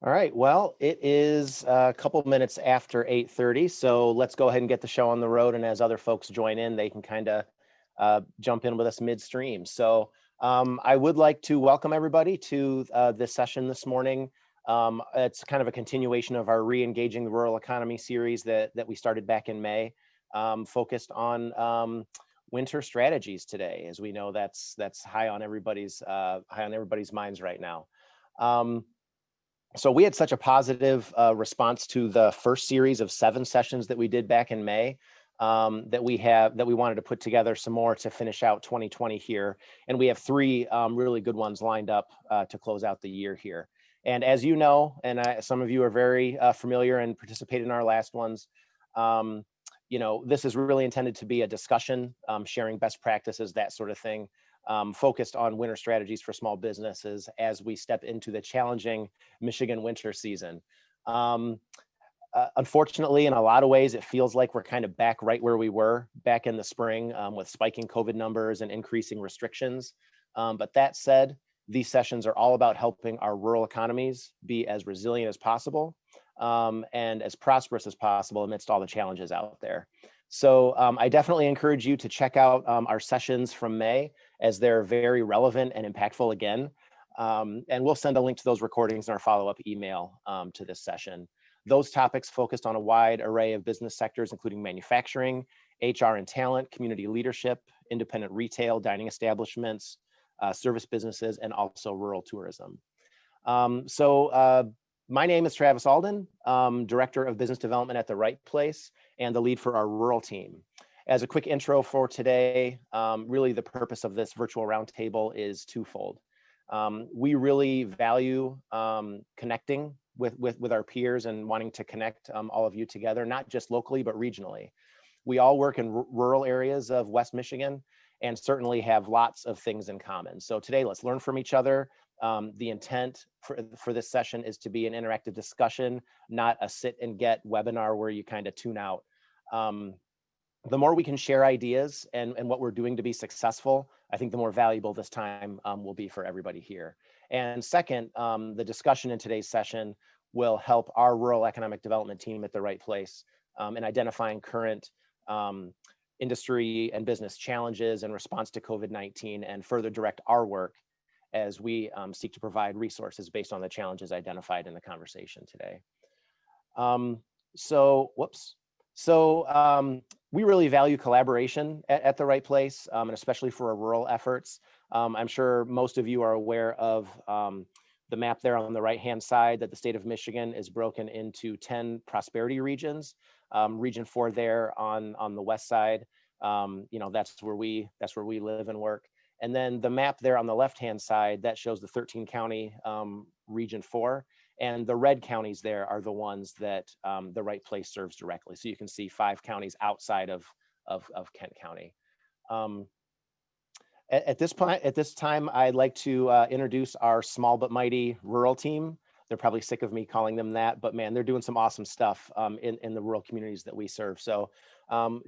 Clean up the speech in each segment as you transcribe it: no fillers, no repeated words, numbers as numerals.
All right, well, it is a couple minutes after 8:30, so let's go ahead and get the show on the road. And as other folks join in, they can kind of jump in with us midstream. So I would like to welcome everybody to this session this morning. It's kind of a continuation of our Re-engaging the Rural Economy series that we started back in May, focused on winter strategies today. As we know, that's high on everybody's minds right now. So we had such a positive response to the first series of 7 sessions that we did back in May that we wanted to put together some more to finish out 2020 here. And we have 3 really good ones lined up to close out the year here. And as you know, and some of you are very familiar and participated in our last ones, you know, this is really intended to be a discussion, sharing best practices, that sort of thing. Focused on winter strategies for small businesses as we step into the challenging Michigan winter season. Unfortunately, in a lot of ways, it feels like we're kind of back right where we were back in the spring with spiking COVID numbers and increasing restrictions. But that said, these sessions are all about helping our rural economies be as resilient as possible and as prosperous as possible amidst all the challenges out there. So I definitely encourage you to check out our sessions from May, as they're very relevant and impactful again. And we'll send a link to those recordings in our follow-up email to this session. Those topics focused on a wide array of business sectors, including manufacturing, HR and talent, community leadership, independent retail, dining establishments, service businesses, and also rural tourism. My name is Travis Alden, Director of Business Development at The Right Place and the lead for our rural team. As a quick intro for today, really the purpose of this virtual roundtable is twofold. We really value connecting with our peers and wanting to connect all of you together, not just locally, but regionally. We all work in rural areas of West Michigan and certainly have lots of things in common. So today, let's learn from each other. The intent for this session is to be an interactive discussion, not a sit and get webinar where you kind of tune out. The more we can share ideas and what we're doing to be successful, I think the more valuable this time will be for everybody here. And second, the discussion in today's session will help our rural economic development team at The Right Place in identifying current industry and business challenges in response to COVID-19 and further direct our work as we seek to provide resources based on the challenges identified in the conversation today. We really value collaboration at The Right Place, and especially for our rural efforts. I'm sure most of you are aware of the map there on the right-hand side, that the state of Michigan is broken into 10 prosperity regions. Region 4 there on the west side, you know, that's where we live and work. And then the map there on the left-hand side, that shows the 13 county Region 4. And the red counties there are the ones that The Right Place serves directly. So you can see 5 counties outside of Kent County. At this time, I'd like to introduce our small but mighty rural team. They're probably sick of me calling them that, but man, they're doing some awesome stuff in the rural communities that we serve. So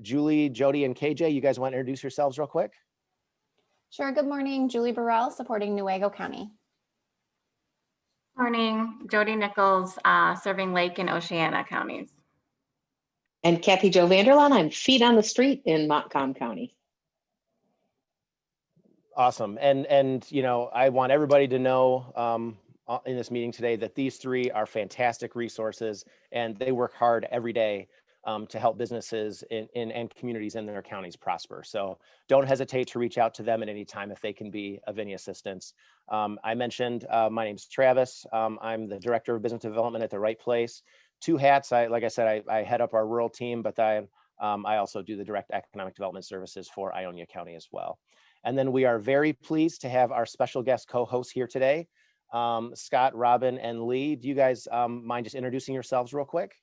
Julie, Jody, and KJ, you guys want to introduce yourselves real quick? Sure. Good morning, Julie Burrell, supporting Newaygo County. Morning, Jody Nichols, serving Lake and Oceana counties. And Kathy Jo Vanderlaan, I'm feet on the street in Montcalm County. Awesome. And you know, I want everybody to know in this meeting today that these 3 are fantastic resources, and they work hard every day to help businesses and communities in their counties prosper. So don't hesitate to reach out to them at any time if they can be of any assistance. I mentioned my name's Travis. I'm the Director of Business Development at The Right Place. 2 hats. Like I said, I head up our rural team, but I also do the direct economic development services for Ionia County as well. And then we are very pleased to have our special guest co-hosts here today, Scott, Robin, and Leigh. Do you guys mind just introducing yourselves real quick?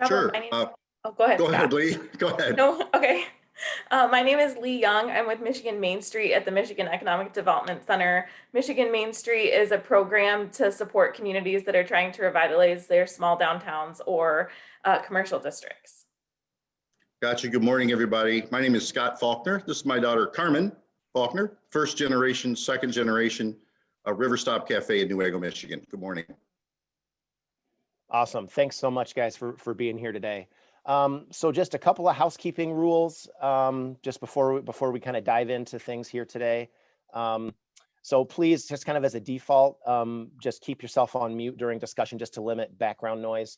Sure. Oh, go ahead. Go Scott. ahead, Leigh. Go ahead. No, okay. My name is Leigh Young. I'm with Michigan Main Street at the Michigan Economic Development Center. Michigan Main Street is a program to support communities that are trying to revitalize their small downtowns or commercial districts. Gotcha. Good morning, everybody. My name is Scott Faulkner. This is my daughter, Carmen Faulkner, first generation, second generation Riverstop Cafe in Newaygo, Michigan. Good morning. Awesome. Thanks so much, guys, for being here today. So just a couple of housekeeping rules just before we kind of dive into things here today. So please, just kind of as a default, just keep yourself on mute during discussion just to limit background noise.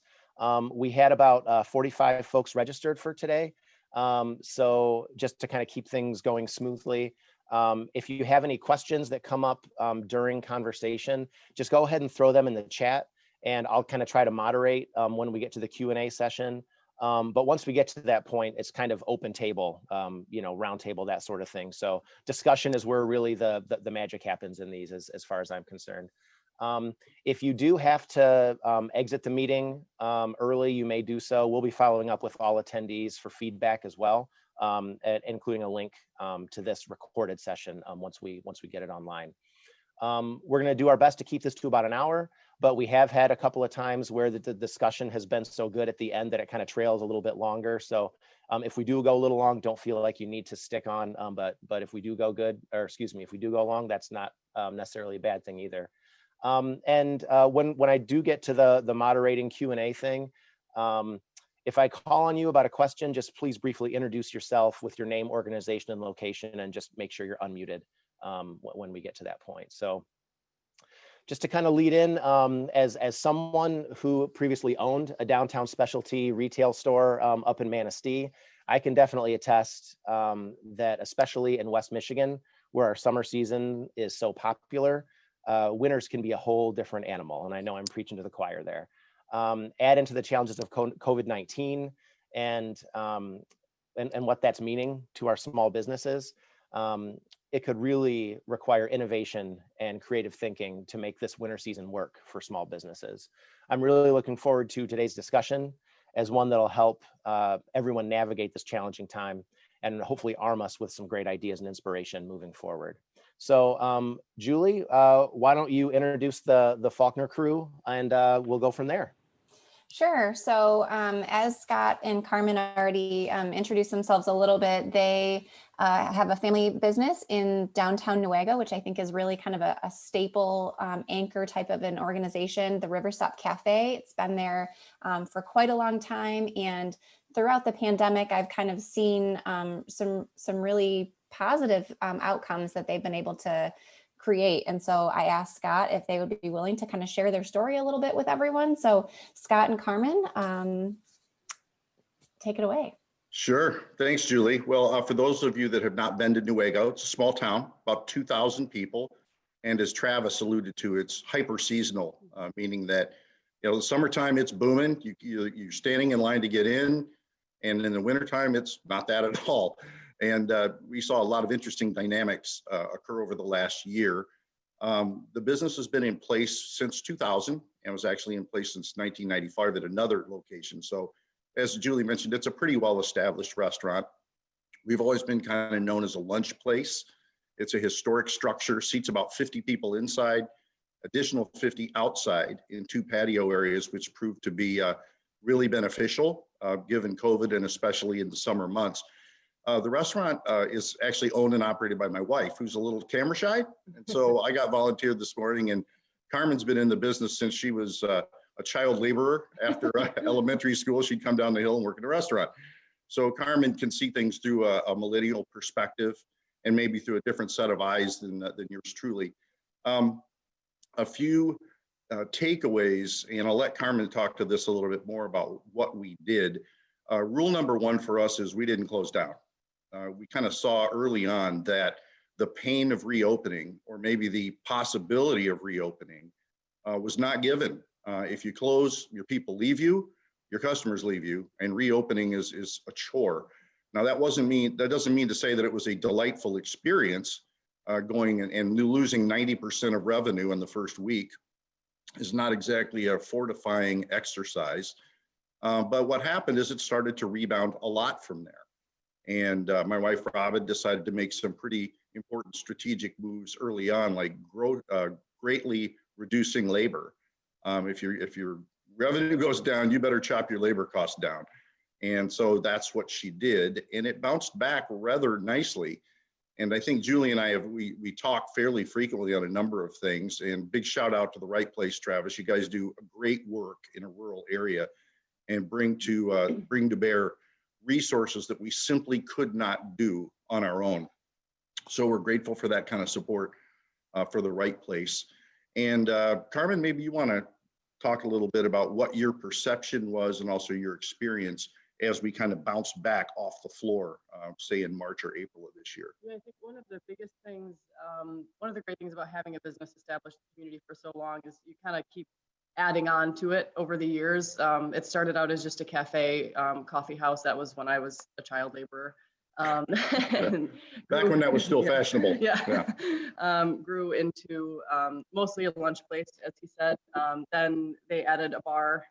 We had about 45 folks registered for today. So just to kind of keep things going smoothly, if you have any questions that come up during conversation, just go ahead and throw them in the chat, and I'll kind of try to moderate when we get to the Q&A session. But once we get to that point, it's kind of open table, round table, that sort of thing. So discussion is where really the magic happens in these, as far as I'm concerned. If you do have to exit the meeting early, you may do so. We'll be following up with all attendees for feedback as well, including a link to this recorded session once we get it online. We're going to do our best to keep this to about an hour, but we have had a couple of times where the discussion has been so good at the end that it kind of trails a little bit longer. So if we do go a little long, don't feel like you need to stick on. But if we do go if we do go long, that's not necessarily a bad thing either. When I do get to the moderating Q&A thing, if I call on you about a question, just please briefly introduce yourself with your name, organization, and location, and just make sure you're unmuted when we get to that point. So just to kind of lead in, as someone who previously owned a downtown specialty retail store up in Manistee, I can definitely attest that especially in West Michigan, where our summer season is so popular, winters can be a whole different animal. And I know I'm preaching to the choir there. Add into the challenges of COVID-19 and what that's meaning to our small businesses. It could really require innovation and creative thinking to make this winter season work for small businesses. I'm really looking forward to today's discussion as one that'll help everyone navigate this challenging time and hopefully arm us with some great ideas and inspiration moving forward. So Julie, why don't you introduce the Faulkner Crew, and we'll go from there. Sure. So as Scott and Carmen already introduced themselves a little bit, they have a family business in downtown Newaygo, which I think is really kind of a staple anchor type of an organization, the Riverstop Cafe. It's been there for quite a long time. And throughout the pandemic, I've kind of seen some really positive outcomes that they've been able to create. And so I asked Scott if they would be willing to kind of share their story a little bit with everyone. So Scott and Carmen, take it away. Sure. Thanks, Julie. Well, for those of you that have not been to Newaygo, it's a small town, about 2,000 people. And as Travis alluded to, it's hyper seasonal, meaning that, the summertime, it's booming. You're standing in line to get in. And in the wintertime, it's not that at all. And we saw a lot of interesting dynamics occur over the last year. The business has been in place since 2000 and was actually in place since 1995 at another location. So as Julie mentioned, it's a pretty well-established restaurant. We've always been kind of known as a lunch place. It's a historic structure, seats about 50 people inside, additional 50 outside in 2 patio areas, which proved to be really beneficial given COVID and especially in the summer months. The restaurant is actually owned and operated by my wife, who's a little camera shy. And so I got volunteered this morning, and Carmen's been in the business since she was a child laborer. After elementary school, she'd come down the hill and work in a restaurant. So Carmen can see things through a millennial perspective and maybe through a different set of eyes than yours truly. A few takeaways, and I'll let Carmen talk to this a little bit more about what we did. Rule number 1 for us is we didn't close down. We kind of saw early on that the pain of reopening, or maybe the possibility of reopening, was not given. If you close, your people leave you, your customers leave you, and reopening is a chore. Now that doesn't mean to say that it was a delightful experience. Going and losing 90% of revenue in the first week is not exactly a fortifying exercise. But what happened is it started to rebound a lot from there. And my wife, Robin, decided to make some pretty important strategic moves early on, like greatly reducing labor. If your revenue goes down, you better chop your labor costs down. And so that's what she did. And it bounced back rather nicely. And I think Julie and I we talk fairly frequently on a number of things, and big shout out to the Right Place, Travis. You guys do great work in a rural area and bring to bear resources that we simply could not do on our own. So we're grateful for that kind of support for the Right Place. And Carmen, maybe you want to talk a little bit about what your perception was and also your experience as we kind of bounced back off the floor, say in March or April of this year. Yeah, I think one of the biggest things, one of the great things about having a business established in the community for so long is you kind of keep adding on to it over the years. It started out as just a cafe, coffee house. That was when I was a child laborer. Back when that was still fashionable. Grew into mostly a lunch place, as he said. Then they added a bar,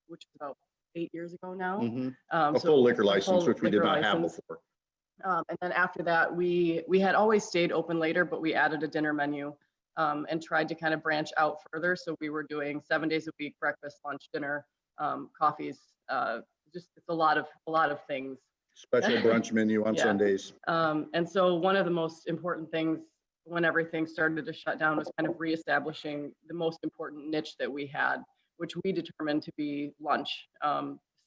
which was about 8 years ago now. A full liquor license, which we did not have before. And then after that, we had always stayed open later, but we added a dinner menu and tried to kind of branch out further. So we were doing 7 days a week, breakfast, lunch, dinner, coffees, just it's a lot of things. Special brunch menu on Sundays. And so one of the most important things when everything started to shut down was kind of reestablishing the most important niche that we had, which we determined to be lunch.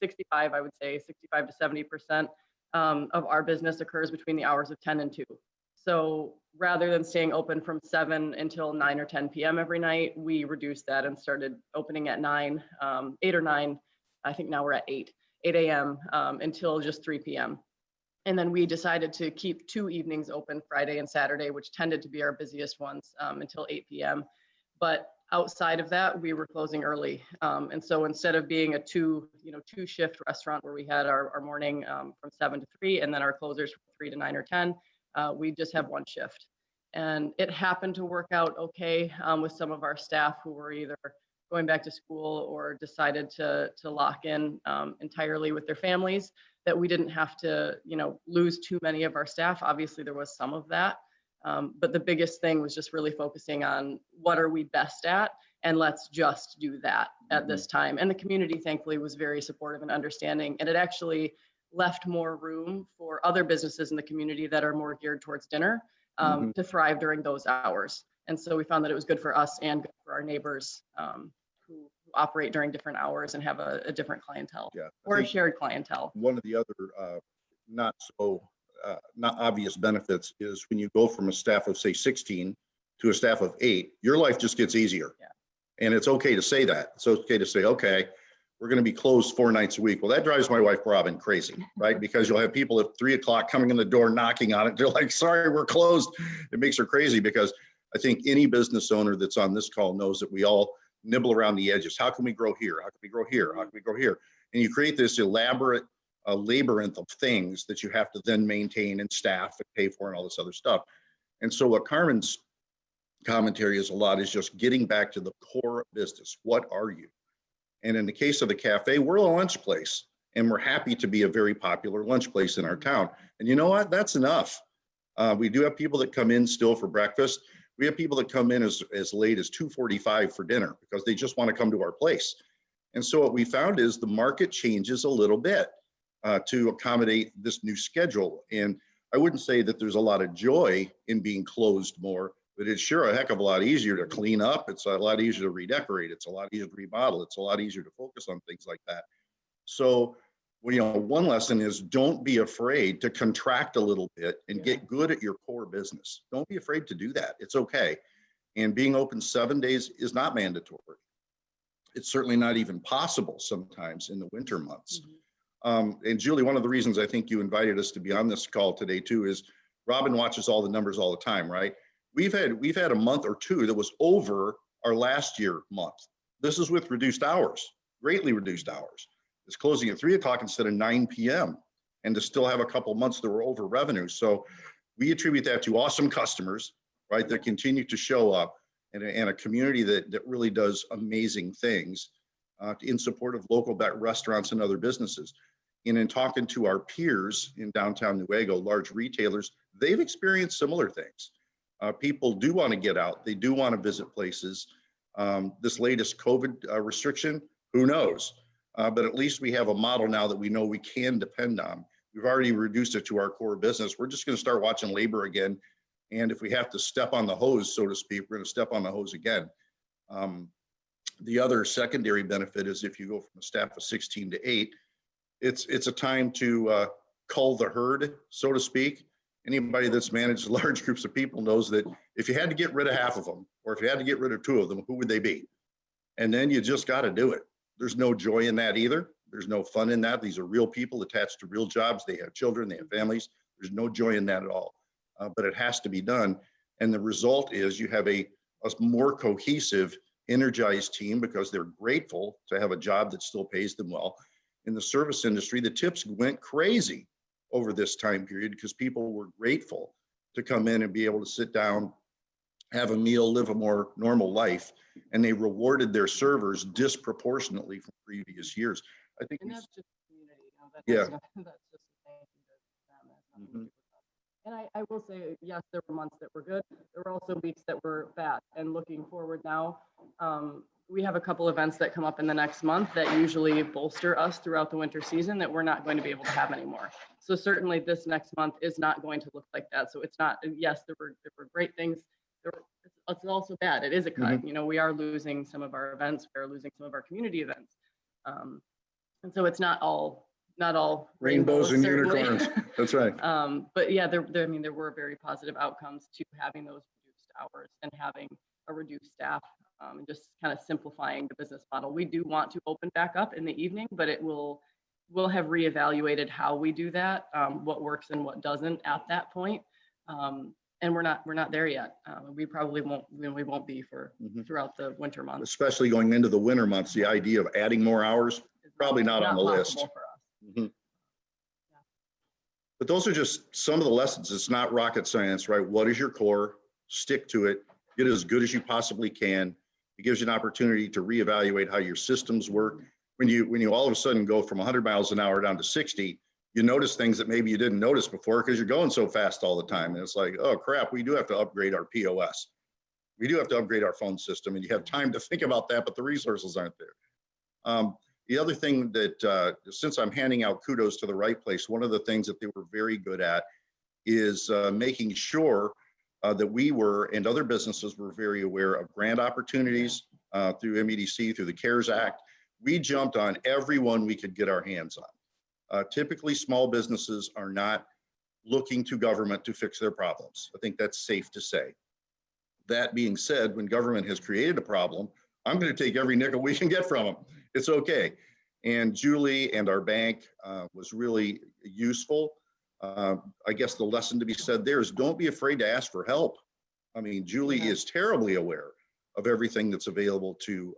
65, I would say 65 to 70% of our business occurs between the hours of 10 and 2. So rather than staying open from 7 until 9 or 10 p.m. every night, we reduced that and started opening at 9, 8 or 9. I think now we're at 8 a.m. Until just 3 p.m. And then we decided to keep 2 evenings open, Friday and Saturday, which tended to be our busiest ones, until 8 p.m. But outside of that, we were closing early. And so instead of being a two shift restaurant where we had our morning from 7 to 3 and then our closers from 3 to 9 or 10, we just have one shift. And it happened to work out okay with some of our staff who were either going back to school or decided to lock in entirely with their families, that we didn't have to, lose too many of our staff. Obviously, there was some of that. But the biggest thing was just really focusing on what are we best at, and let's just do that at this time. And the community, thankfully, was very supportive and understanding. And it actually left more room for other businesses in the community that are more geared towards dinner to thrive during those hours. And so we found that it was good for us and good for our neighbors who operate during different hours and have a different clientele or a shared clientele. One of the other not obvious benefits is when you go from a staff of say 16 to a staff of 8, your life just gets easier. And it's okay to say that. It's okay to say, okay, we're going to be closed 4 nights a week. Well, that drives my wife, Robin, crazy, right? Because you'll have people at 3 o'clock coming in the door, knocking on it. They're like, sorry, we're closed. It makes her crazy, because I think any business owner that's on this call knows that we all nibble around the edges. How can we grow here? How can we grow here? How can we grow here? And you create this elaborate labyrinth of things that you have to then maintain and staff and pay for and all this other stuff. And so what Carmen's commentary is a lot is just getting back to the core business. What are you? And in the case of the cafe, we're a lunch place, and we're happy to be a very popular lunch place in our town. And you know what? That's enough. We do have people that come in still for breakfast. We have people that come in as late as 2:45 for dinner because they just want to come to our place. And so what we found is the market changes a little bit to accommodate this new schedule. And I wouldn't say that there's a lot of joy in being closed more, but it's sure a heck of a lot easier to clean up. It's a lot easier to redecorate. It's a lot easier to remodel. It's a lot easier to focus on things like that. So, one lesson is don't be afraid to contract a little bit and get good at your core business. Don't be afraid to do that. It's okay. And being open 7 days is not mandatory. It's certainly not even possible sometimes in the winter months. And Julie, one of the reasons I think you invited us to be on this call today too is Robin watches all the numbers all the time, right? We've had a month or two that was over our last year month. This is with reduced hours, greatly reduced hours. It's closing at 3 o'clock instead of 9 p.m. and to still have a couple months that were over revenue. So we attribute that to awesome customers, right, that continue to show up, and a community that really does amazing things in support of local restaurants and other businesses. And in talking to our peers in downtown Newaygo, large retailers, they've experienced similar things. People do want to get out. They do want to visit places. This latest COVID restriction, who knows? But at least we have a model now that we know we can depend on. We've already reduced it to our core business. We're just going to start watching labor again. And if we have to step on the hose, so to speak, we're going to step on the hose again. The other secondary benefit is if you go from a staff of 16 to 8, it's a time to cull the herd, so to speak. Anybody that's managed large groups of people knows that if you had to get rid of half of them, or if you had to get rid of 2 of them, who would they be? And then you just got to do it. There's no joy in that either. There's no fun in that. These are real people attached to real jobs. They have children, they have families. There's no joy in that at all. But it has to be done. And the result is you have a more cohesive, energized team because they're grateful to have a job that still pays them well. In the service industry, the tips went crazy over this time period because people were grateful to come in and be able to sit down, have a meal, live a more normal life, and they rewarded their servers disproportionately from previous years. I think And that's just community. Yeah. That's just a thank you to them. And I will say, yes, there were months that were good. There were also weeks that were bad. And looking forward now, we have a couple events that come up in the next month that usually bolster us throughout the winter season that we're not going to be able to have anymore. So certainly this next month is not going to look like that. So it's not, yes, there were great things. It's also bad. It is a cut. You know, we are losing some of our events. We're losing some of our community events. And so it's not all rainbows and certainly. unicorns. That's right. But yeah, there were very positive outcomes to having those reduced hours and having a reduced staff, and just kind of simplifying the business model. We do want to open back up in the evening, but we'll have reevaluated how we do that, what works and what doesn't at that point. And we're not there yet. We probably won't be for throughout the winter months. Especially going into the winter months, the idea of adding more hours, probably not on the list. For us. Mhm. But those are just some of the lessons. It's not rocket science, right? What is your core? Stick to it. Get as good as you possibly can. It gives you an opportunity to reevaluate how your systems work. When you all of a sudden go from 100 miles an hour down to 60, you notice things that maybe you didn't notice before because you're going so fast all the time. And it's like, oh crap, we do have to upgrade our POS. We do have to upgrade our phone system, and you have time to think about that, but the resources aren't there. The other thing that, since I'm handing out kudos to the right place, one of the things that they were very good at is making sure that we were, and other businesses were very aware of grant opportunities through MEDC, through the CARES Act. We jumped on every one we could get our hands on. Typically, small businesses are not looking to government to fix their problems. I think that's safe to say. That being said, when government has created a problem, I'm going to take every nickel we can get from them. It's okay. And Julie and our bank was really useful. I guess the lesson to be said there is don't be afraid to ask for help. I mean, Julie is terribly aware of everything that's available to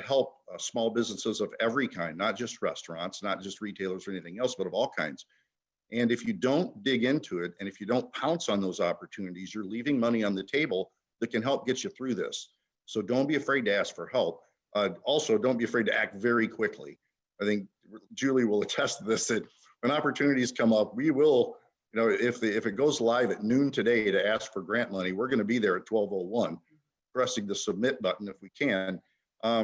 help small businesses of every kind, not just restaurants, not just retailers or anything else, but of all kinds. And if you don't dig into it, and if you don't pounce on those opportunities, you're leaving money on the table that can help get you through this. So don't be afraid to ask for help. Also, don't be afraid to act very quickly. I think Julie will attest to this, that when opportunities come up, we will, you know, if it goes live at noon today to ask for grant money, we're going to be there at 12:01, pressing the submit button if we can,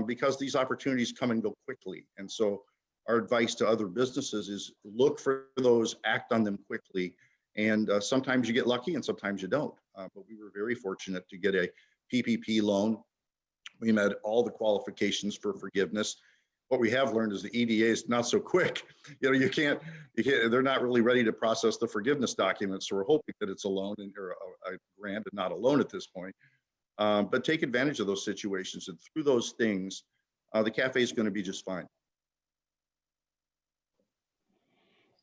because these opportunities come and go quickly. And so our advice to other businesses is look for those, act on them quickly. And sometimes you get lucky and sometimes you don't. But we were very fortunate to get a PPP loan. We met all the qualifications for forgiveness. What we have learned is the EDA is not so quick. You know, you can't, they're not really ready to process the forgiveness documents. So we're hoping that it's a loan or a grant and not a loan at this point. But take advantage of those situations, and through those things, the cafe is going to be just fine.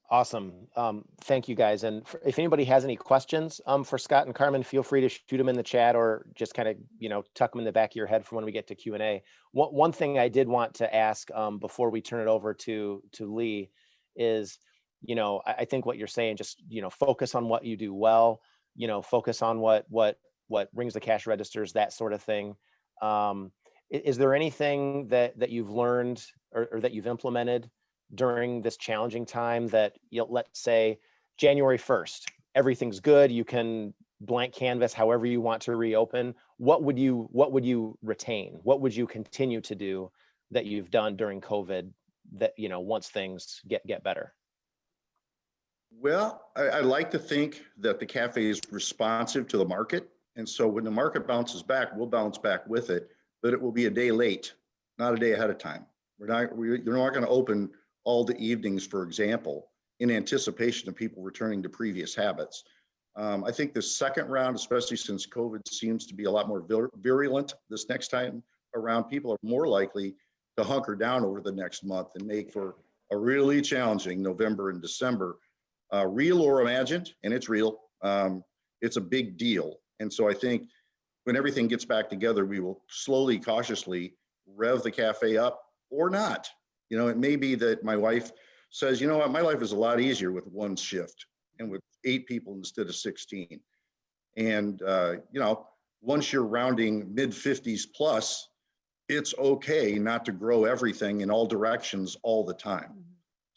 Awesome. Thank you guys. And if anybody has any questions for Scott and Carmen, feel free to shoot them in the chat or just kind of, you know, tuck them in the back of your head for when we get to Q&A. One thing I did want to ask before we turn it over to Leigh is, you know, I think what you're saying, just, you know, focus on what you do well, you know, focus on what rings the cash registers, that sort of thing. Is there anything that you've learned or that you've implemented during this challenging time that, you know, let's say January 1st, everything's good, you can blank canvas however you want to reopen? What would you retain? What would you continue to do that you've done during COVID that, you know, once things get better? Well, I like to think that the cafe is responsive to the market. And so when the market bounces back, we'll bounce back with it, but it will be a day late, not a day ahead of time. You're not going to open all the evenings, for example, in anticipation of people returning to previous habits. I think the second round, especially since COVID seems to be a lot more virulent this next time around, people are more likely to hunker down over the next month and make for a really challenging November and December. Real or imagined, and it's real. It's a big deal. And so I think when everything gets back together, we will slowly, cautiously rev the cafe up or not. You know, it may be that my wife says, you know what, my life is a lot easier with one shift and with 8 people instead of 16. And, you know, once you're rounding mid 50s plus, it's okay not to grow everything in all directions all the time.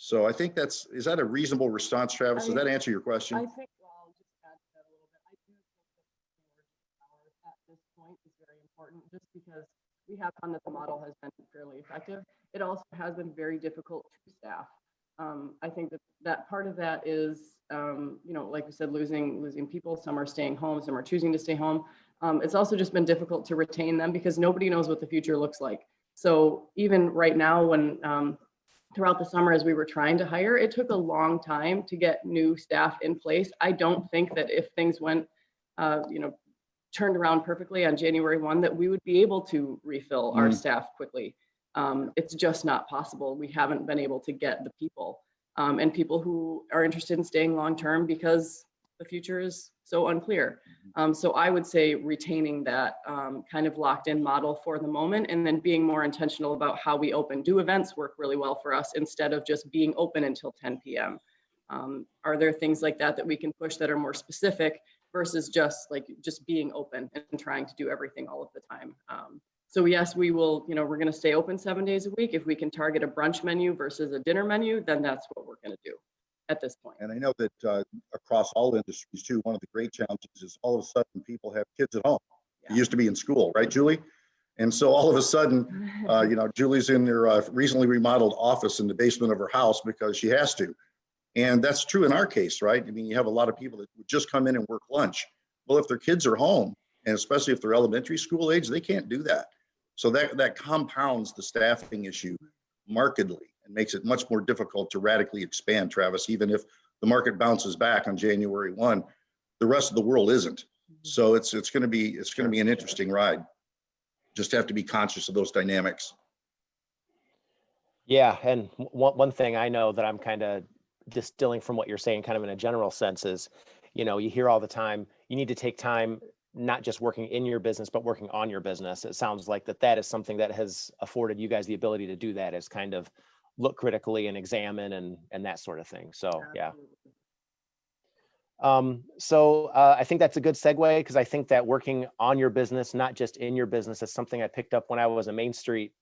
So I think is that a reasonable response, Travis? Does that answer your question? I think, well, I'll just add to that a little bit. I do think that hours at this point is very important, just because we have found that the model has been fairly effective. It also has been very difficult to staff. I think that part of that is, you know, like we said, losing people. Some are staying home, some are choosing to stay home. It's also just been difficult to retain them because nobody knows what the future looks like. So even right now, when throughout the summer, as we were trying to hire, it took a long time to get new staff in place. I don't think that if things went, you know, turned around perfectly on January 1, that we would be able to refill our staff quickly. It's just not possible. We haven't been able to get the people and people who are interested in staying long-term because the future is so unclear. So I would say retaining that kind of locked in model for the moment, and then being more intentional about how we open. Do events work really well for us instead of just being open until 10 p.m.? Are there things like that we can push that are more specific versus just being open and trying to do everything all of the time? So yes, we will, you know, we're going to stay open 7 days a week. If we can target a brunch menu versus a dinner menu, then that's what we're going to do at this point. And I know that across all industries too, one of the great challenges is all of a sudden people have kids at home. Yeah. It used to be in school, right, Julie? And so all of a sudden, you know, Julie's in their recently remodeled office in the basement of her house because she has to. And that's true in our case, right? I mean, you have a lot of people that would just come in and work lunch. Well, if their kids are home, and especially if they're elementary school age, they can't do that. So that compounds the staffing issue markedly and makes it much more difficult to radically expand, Travis, even if the market bounces back on January 1, the rest of the world isn't. So it's going to be an interesting ride. Just have to be conscious of those dynamics. Yeah, and one thing I know that I'm kind of distilling from what you're saying kind of in a general sense is, you know, you hear all the time, you need to take time, not just working in your business, but working on your business. It sounds like that is something that has afforded you guys the ability to do that, is kind of look critically and examine and that sort of thing. So, yeah. I think that's a good segue, because I think that working on your business, not just in your business, is something I picked up when I was a Main Street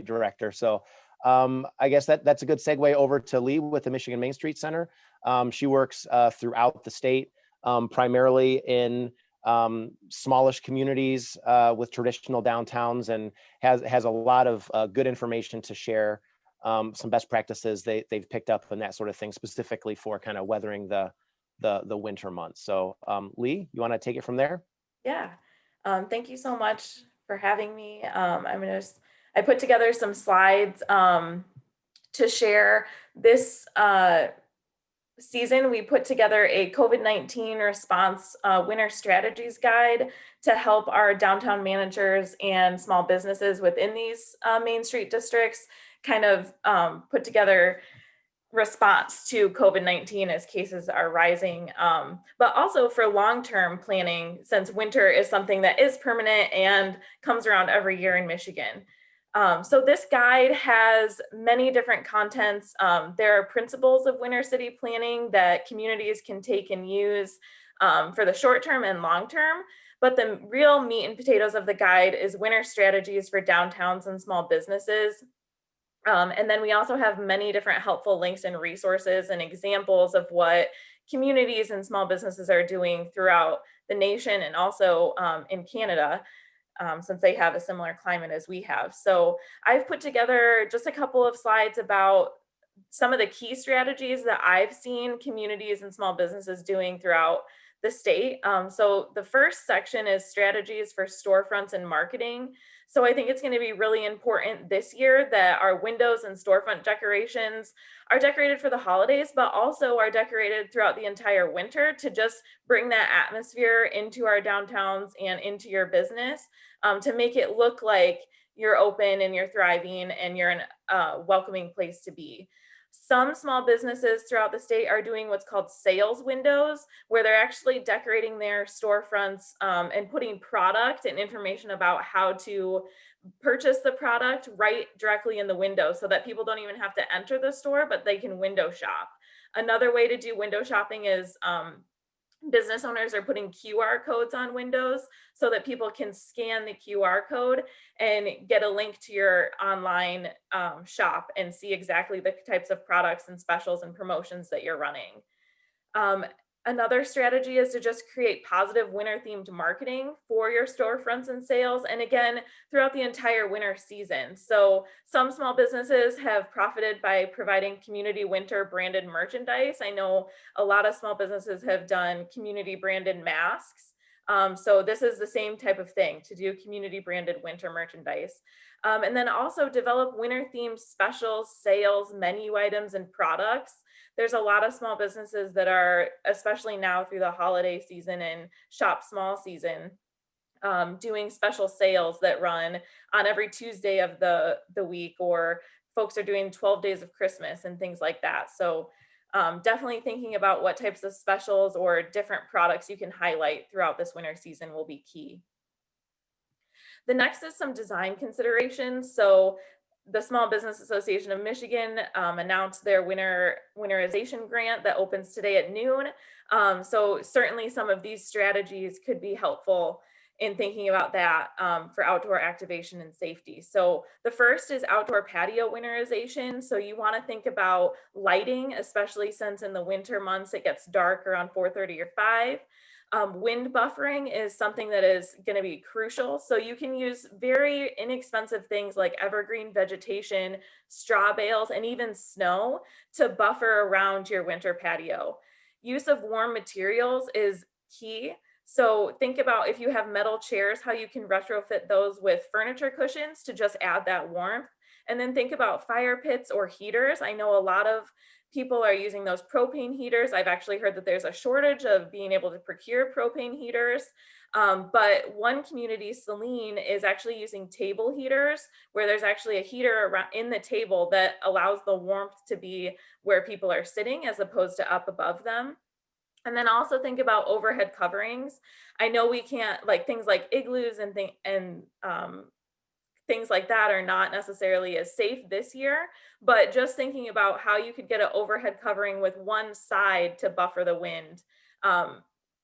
director. So I guess that's a good segue over to Leigh with the Michigan Main Street Center. She works throughout the state, primarily in smallish communities with traditional downtowns, and has a lot of good information to share, some best practices they've picked up and that sort of thing, specifically for kind of weathering the winter months. So Leigh, you want to take it from there? Yeah. Thank you so much for having me. I put together some slides to share. This season, we put together a COVID-19 response winter strategies guide to help our downtown managers and small businesses within these Main Street districts kind of put together response to COVID-19 as cases are rising, but also for long-term planning, since winter is something that is permanent and comes around every year in Michigan. So this guide has many different contents. There are principles of winter city planning that communities can take and use for the short term and long term. But the real meat and potatoes of the guide is winter strategies for downtowns and small businesses. And then we also have many different helpful links and resources and examples of what communities and small businesses are doing throughout the nation, and also in Canada, since they have a similar climate as we have. So I've put together just a couple of slides about some of the key strategies that I've seen communities and small businesses doing throughout the state. So the first section is strategies for storefronts and marketing. So I think it's going to be really important this year that our windows and storefront decorations are decorated for the holidays, but also are decorated throughout the entire winter to just bring that atmosphere into our downtowns and into your business, to make it look like you're open and you're thriving and you're a welcoming place to be. Some small businesses throughout the state are doing what's called sales windows, where they're actually decorating their storefronts and putting product and information about how to purchase the product right directly in the window, so that people don't even have to enter the store, but they can window shop. Another way to do window shopping is business owners are putting QR codes on windows so that people can scan the QR code and get a link to your online shop and see exactly the types of products and specials and promotions that you're running. Another strategy is to just create positive winter themed marketing for your storefronts and sales. And again, throughout the entire winter season. So some small businesses have profited by providing community winter branded merchandise. I know a lot of small businesses have done community branded masks. So this is the same type of thing, to do community branded winter merchandise. And then also develop winter themed specials, sales, menu items, and products. There's a lot of small businesses that are, especially now through the holiday season and shop small season, doing special sales that run on every Tuesday of the week, or folks are doing 12 days of Christmas and things like that. So definitely thinking about what types of specials or different products you can highlight throughout this winter season will be key. The next is some design considerations. So the Small Business Association of Michigan announced their Winterization Grant that opens today at noon. So certainly some of these strategies could be helpful in thinking about that for outdoor activation and safety. So the first is outdoor patio winterization. So you want to think about lighting, especially since in the winter months it gets dark around 4:30 or 5. Wind buffering is something that is going to be crucial. So you can use very inexpensive things like evergreen vegetation, straw bales, and even snow to buffer around your winter patio. Use of warm materials is key. So think about, if you have metal chairs, how you can retrofit those with furniture cushions to just add that warmth. And then think about fire pits or heaters. I know a lot of people are using those propane heaters. I've actually heard that there's a shortage of being able to procure propane heaters. But one community, Saline, is actually using table heaters, where there's actually a heater around in the table that allows the warmth to be where people are sitting as opposed to up above them. And then also think about overhead coverings. I know we can't, like things like igloos and things like that are not necessarily as safe this year, but just thinking about how you could get an overhead covering with one side to buffer the wind.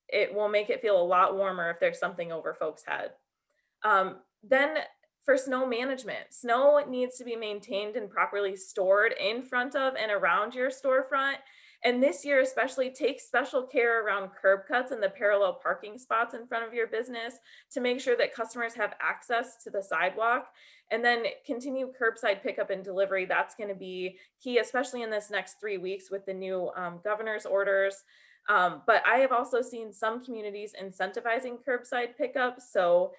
It will make it feel a lot warmer if there's something over folks' head. Then for snow management, snow needs to be maintained and properly stored in front of and around your storefront. And this year especially, take special care around curb cuts and the parallel parking spots in front of your business to make sure that customers have access to the sidewalk. And then continue curbside pickup and delivery. That's going to be key, especially in this next 3 weeks with the new governor's orders. But I have also seen some communities incentivizing curbside pickup. So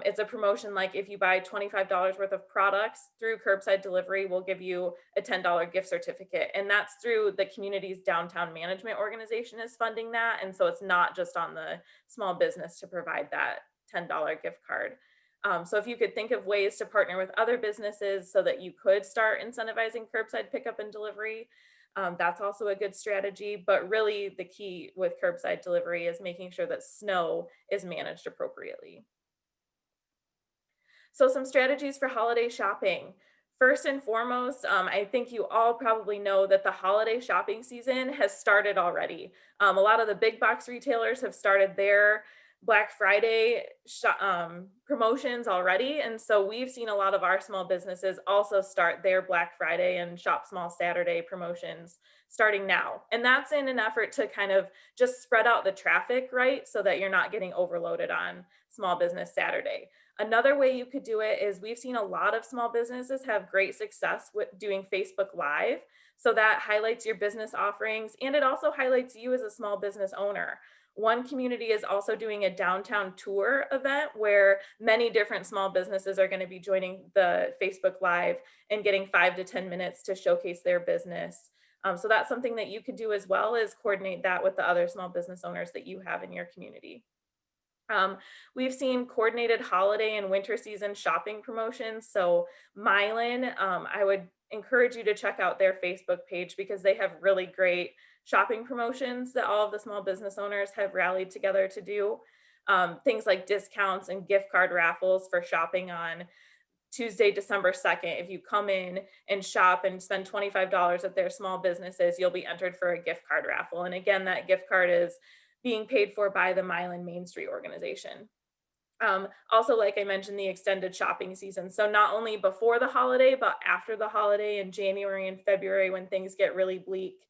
it's a promotion like, if you buy $25 worth of products through curbside delivery, we'll give you a $10 gift certificate. And that's through the community's downtown management organization is funding that. And so it's not just on the small business to provide that $10 gift card. So if you could think of ways to partner with other businesses so that you could start incentivizing curbside pickup and delivery, that's also a good strategy. But really the key with curbside delivery is making sure that snow is managed appropriately. So some strategies for holiday shopping. First and foremost, I think you all probably know that the holiday shopping season has started already. A lot of the big box retailers have started their Black Friday promotions already. And so we've seen a lot of our small businesses also start their Black Friday and Shop Small Saturday promotions starting now. And that's in an effort to kind of just spread out the traffic, right? So that you're not getting overloaded on Small Business Saturday. Another way you could do it is, we've seen a lot of small businesses have great success with doing Facebook Live. So that highlights your business offerings, and it also highlights you as a small business owner. One community is also doing a downtown tour event where many different small businesses are going to be joining the Facebook Live and getting 5 to 10 minutes to showcase their business. So that's something that you could do as well, as coordinate that with the other small business owners that you have in your community. We've seen coordinated holiday and winter season shopping promotions. So Mylan, I would encourage you to check out their Facebook page because they have really great shopping promotions that all of the small business owners have rallied together to do. Things like discounts and gift card raffles for shopping on Tuesday, December 2nd. If you come in and shop and spend $25 at their small businesses, you'll be entered for a gift card raffle. And again, that gift card is being paid for by the Mylan Main Street organization. Also, like I mentioned, the extended shopping season. So not only before the holiday, but after the holiday in January and February when things get really bleak,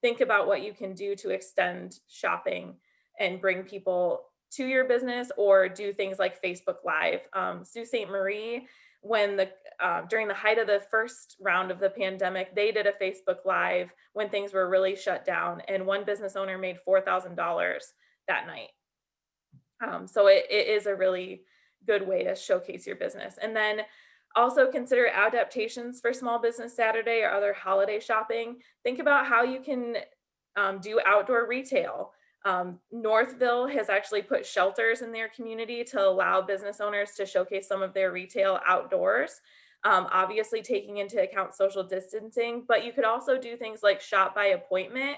think about what you can do to extend shopping and bring people to your business, or do things like Facebook Live. Sault Ste. Marie, when during the height of the first round of the pandemic, they did a Facebook Live when things were really shut down, and one business owner made $4,000 that night. So it is a really good way to showcase your business. And then also consider adaptations for Small Business Saturday or other holiday shopping. Think about how you can do outdoor retail. Northville has actually put shelters in their community to allow business owners to showcase some of their retail outdoors, obviously taking into account social distancing, but you could also do things like shop by appointment.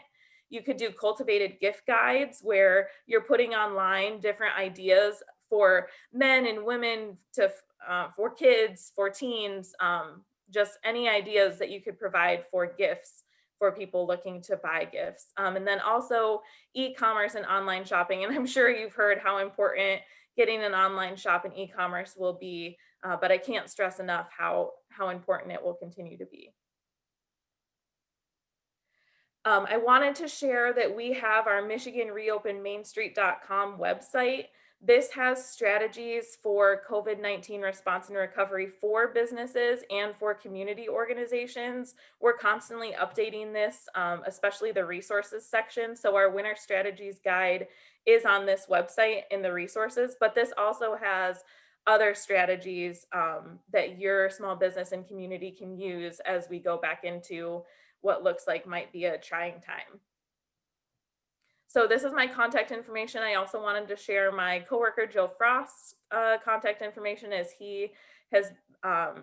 You could do cultivated gift guides where you're putting online different ideas for men and women, to for kids, for teens, just any ideas that you could provide for gifts for people looking to buy gifts. And then also e-commerce and online shopping. And I'm sure you've heard how important getting an online shop and e-commerce will be, but I can't stress enough how important it will continue to be. I wanted to share that we have our MichiganReopenMainStreet.com website. This has strategies for COVID-19 response and recovery for businesses and for community organizations. We're constantly updating this, especially the resources section. So our winter strategies guide is on this website in the resources, but this also has other strategies that your small business and community can use as we go back into what looks like might be a trying time. So this is my contact information. I also wanted to share my coworker Joe Frost's contact information, as he has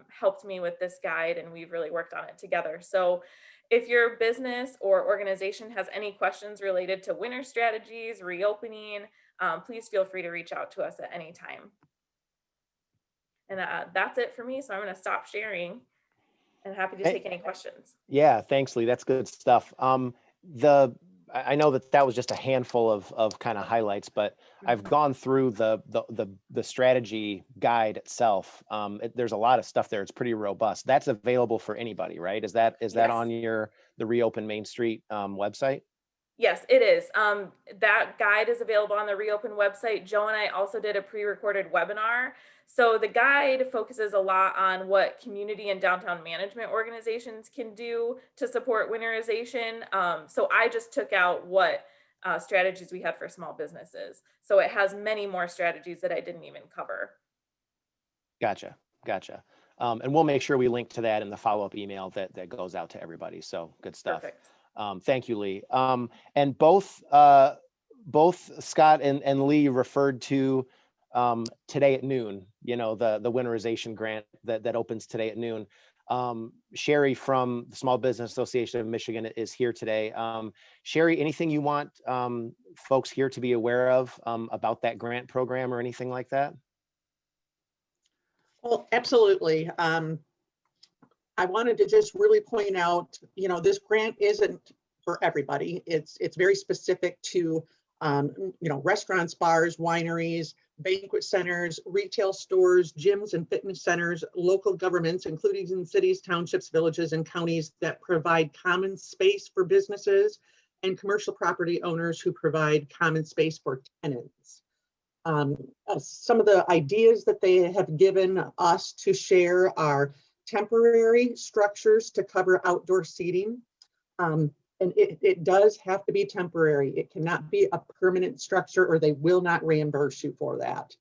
helped me with this guide and we've really worked on it together. So if your business or organization has any questions related to winter strategies, reopening, please feel free to reach out to us at any time. And that's it for me. So I'm going to stop sharing and happy to take any questions. Yeah, thanks, Leigh. That's good stuff. I know that was just a handful of kind of highlights, but I've gone through the strategy guide itself. There's a lot of stuff there. It's pretty robust. That's available for anybody, right? Is that Yes. on the Reopen Main Street website? Yes, it is. That guide is available on the Reopen website. Joe and I also did a pre-recorded webinar. So the guide focuses a lot on what community and downtown management organizations can do to support winterization. So I just took out what strategies we had for small businesses. So it has many more strategies that I didn't even cover. Gotcha. And we'll make sure we link to that in the follow-up email that goes out to everybody. So good stuff. Perfect. Thank you, Leigh. And both Scott and Leigh referred to today at noon, the Winterization Grant that opens today at noon. Sherry from the Small Business Association of Michigan is here today. Sherry, anything you want folks here to be aware of about that grant program or anything like that? Well, absolutely. I wanted to just really point out, this grant isn't for everybody. It's very specific to, restaurants, bars, wineries, banquet centers, retail stores, gyms and fitness centers, local governments, including in cities, townships, villages, and counties that provide common space for businesses, and commercial property owners who provide common space for tenants. Some of the ideas that they have given us to share are temporary structures to cover outdoor seating, And it does have to be temporary. It cannot be a permanent structure or they will not reimburse you for that.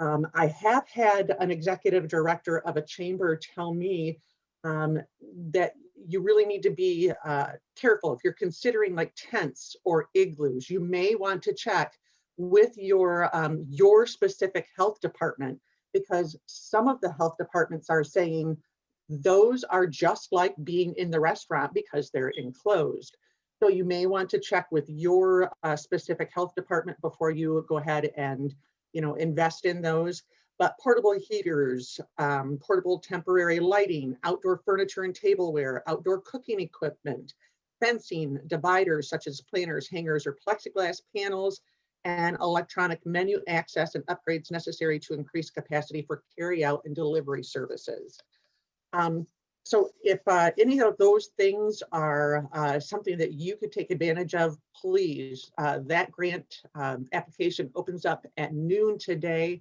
I have had an executive director of a chamber tell me that you really need to be careful if you're considering like tents or igloos. You may want to check with your specific health department, because some of the health departments are saying those are just like being in the restaurant because they're enclosed. So you may want to check with your specific health department before you go ahead and invest in those. But portable heaters, portable temporary lighting, outdoor furniture and tableware, outdoor cooking equipment, fencing, dividers such as planters, hangers, or plexiglass panels, and electronic menu access and upgrades necessary to increase capacity for carry-out and delivery services. So if any of those things are something that you could take advantage of, please, that grant application opens up at noon today.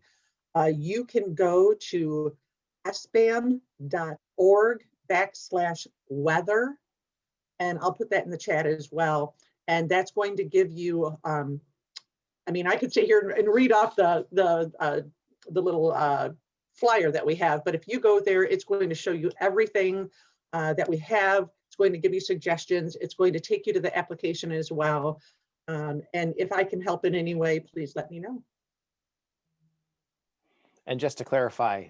You can go to sbam.org/weather, and I'll put that in the chat as well. And that's going to give you, I mean, I could sit here and read off the little flyer that we have, but if you go there, it's going to show you everything that we have. It's going to give you suggestions. It's going to take you to the application as well. And if I can help in any way, please let me know. And just to clarify,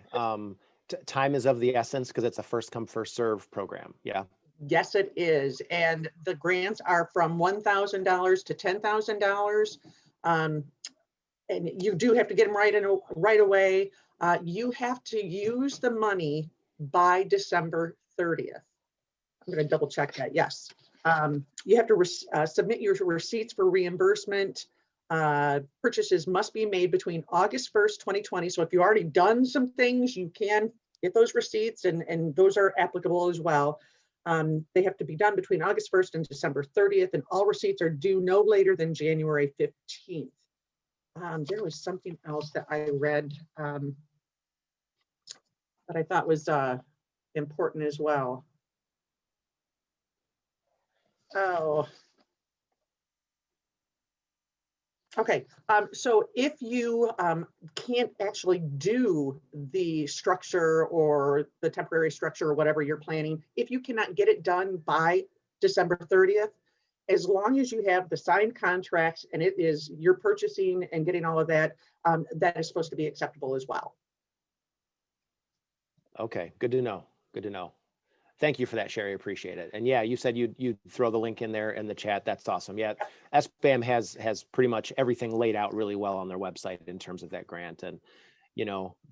time is of the essence because it's a first come, first serve program. Yeah. Yes, it is. And the grants are from $1,000 to $10,000. And you do have to get them right away. You have to use the money by December 30th. I'm going to double check that. Yes. You have to submit your receipts for reimbursement. Purchases must be made between August 1st, 2020. So if you've already done some things, you can get those receipts, and those are applicable as well. They have to be done between August 1st and December 30th, and all receipts are due no later than January 15th. There was something else that I read that I thought was important as well. Oh, okay. So if you can't actually do the structure or the temporary structure or whatever you're planning, if you cannot get it done by December 30th, as long as you have the signed contracts and it is you're purchasing and getting all of that, that is supposed to be acceptable as well. Okay, good to know. Good to know. Thank you for that, Sherry. Appreciate it. And yeah, you said you'd throw the link in there in the chat. That's awesome. Yeah, SBAM has pretty much everything laid out really well on their website in terms of that grant. And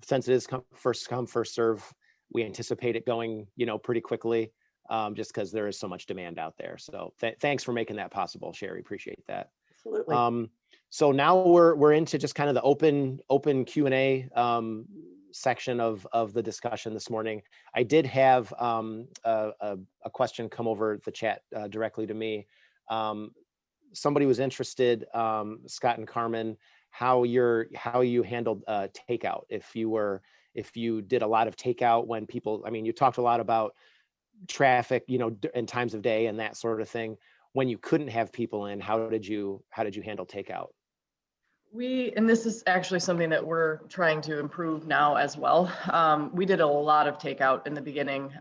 since it is first come, first serve, we anticipate it going pretty quickly. Just because there is so much demand out there. So thanks for making that possible, Sherry. Appreciate that. Absolutely. So now we're into just kind of the open Q&A section of the discussion this morning. I did have a question come over the chat directly to me. Somebody was interested, Scott and Carmen, how you handled takeout. If you did a lot of takeout when people, I mean, you talked a lot about traffic, and times of day and that sort of thing. When you couldn't have people in, how did you handle takeout? And this is actually something that we're trying to improve now as well. We did a lot of takeout in the beginning,